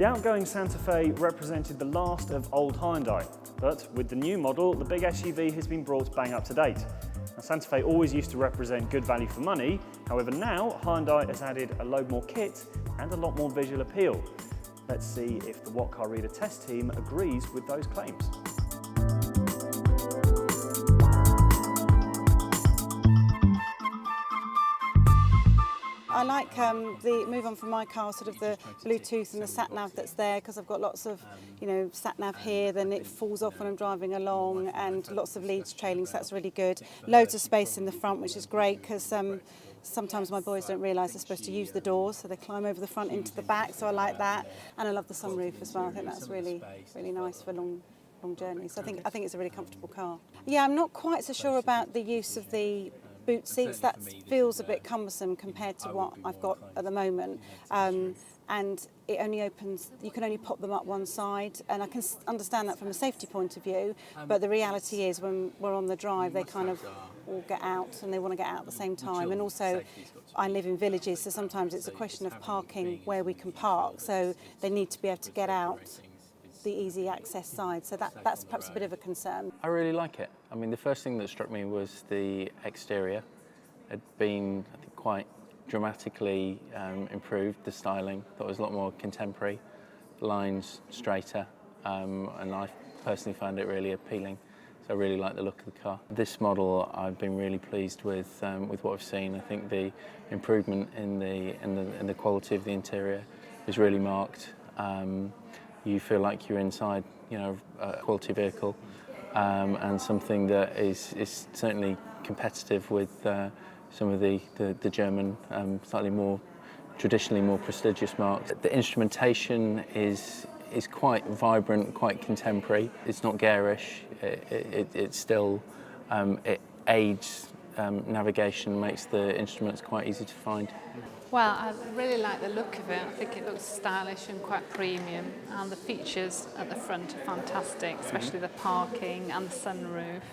The outgoing Santa Fe represented the last of old Hyundai, but with the new model, the big SUV has been brought bang up to date. Now, Santa Fe always used to represent good value for money, however now Hyundai has added a load more kit and a lot more visual appeal. Let's see if the What Car Reader test team agrees with those claims. I like the move on from my car, sort of the Bluetooth and the Sat-nav that's there, because I've got lots of, Sat-nav here, then it falls off when I'm driving along, and lots of leads trailing, so that's really good. Loads of space in the front, which is great, because sometimes my boys don't realise they're supposed to use the doors, so they climb over the front into the back, so I like that. And I love the sunroof as well. I think that's really nice for long journeys. So I think it's a really comfortable car. Yeah, I'm not quite so sure about the use of the boot seats. That feels a bit cumbersome compared to what I've got at the moment, and it only opens, you can only pop them up one side, and I can understand that from a safety point of view, but the reality is when we're on the drive they kind of all get out and they want to get out at the same time. And also I live in villages, so sometimes it's a question of parking where we can park, so they need to be able to get out the easy access side, so that's perhaps a bit of a concern. I really like it. I mean, the first thing that struck me was the exterior. It had been, I think, quite dramatically improved, the styling. Thought it was a lot more contemporary, lines straighter, and I personally found it really appealing. So I really like the look of the car. This model I've been really pleased with what I've seen. I think the improvement in the quality of the interior is really marked. You feel like you're inside, a quality vehicle, and something that is certainly competitive with some of the German, slightly more traditionally more prestigious marques. The instrumentation is quite vibrant, quite contemporary. It's not garish. It's still it aids navigation, makes the instruments quite easy to find. Well, I really like the look of it. I think it looks stylish and quite premium, and the features at the front are fantastic, especially the parking and the sunroof.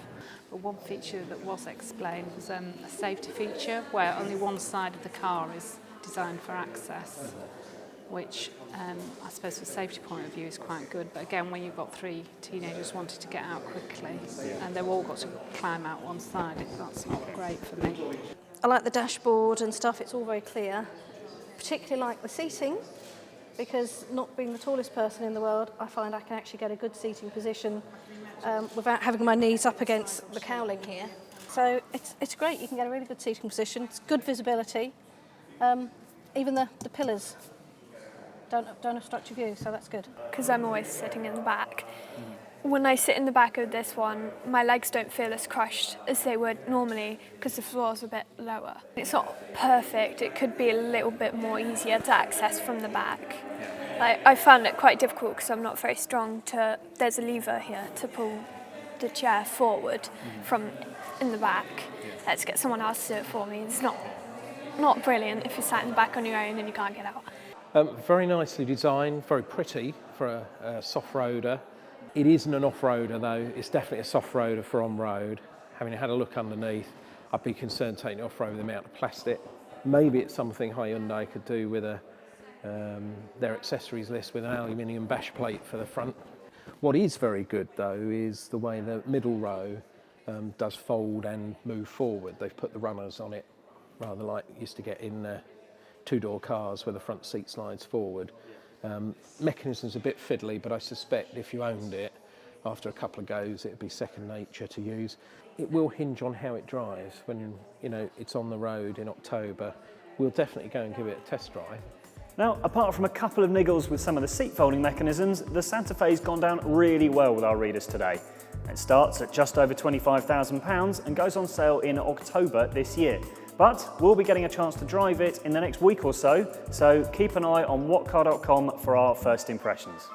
But one feature that was explained was a safety feature where only one side of the car is designed for access, which I suppose from a safety point of view is quite good. But again, when you've got three teenagers wanting to get out quickly and they've all got to climb out one side, that's not great for me. I like the dashboard and stuff, it's all very clear. Particularly like the seating, because not being the tallest person in the world, I find I can actually get a good seating position without having my knees up against the cowling here. So it's great, you can get a really good seating position, it's good visibility. Even the pillars don't obstruct your view, so that's good. Because I'm always sitting in the back. When I sit in the back of this one, my legs don't feel as crushed as they would normally because the floor's a bit lower. It's not perfect, it could be a little bit more easier to access from the back. I found it quite difficult because I'm not very strong there's a lever here to pull the chair forward from in the back. Let's get someone else to do it for me. It's not brilliant if you're sat in the back on your own and you can't get out. Very nicely designed, very pretty for a soft-roader. It isn't an off-roader though, it's definitely a soft-roader for on-road. Having had a look underneath, I'd be concerned taking it off-road with the amount of plastic. Maybe it's something Hyundai could do with their accessories list with an aluminium bash plate for the front. What is very good though is the way the middle row does fold and move forward. They've put the runners on it, rather like you used to get in two-door cars where the front seat slides forward. Mechanism's a bit fiddly, but I suspect if you owned it, after a couple of goes, it'd be second nature to use. It will hinge on how it drives. When it's on the road in October, we'll definitely go and give it a test drive. Now, apart from a couple of niggles with some of the seat folding mechanisms, the Santa Fe's gone down really well with our readers today. It starts at just over £25,000 and goes on sale in October this year. But we'll be getting a chance to drive it in the next week or so keep an eye on whatcar.com for our first impressions.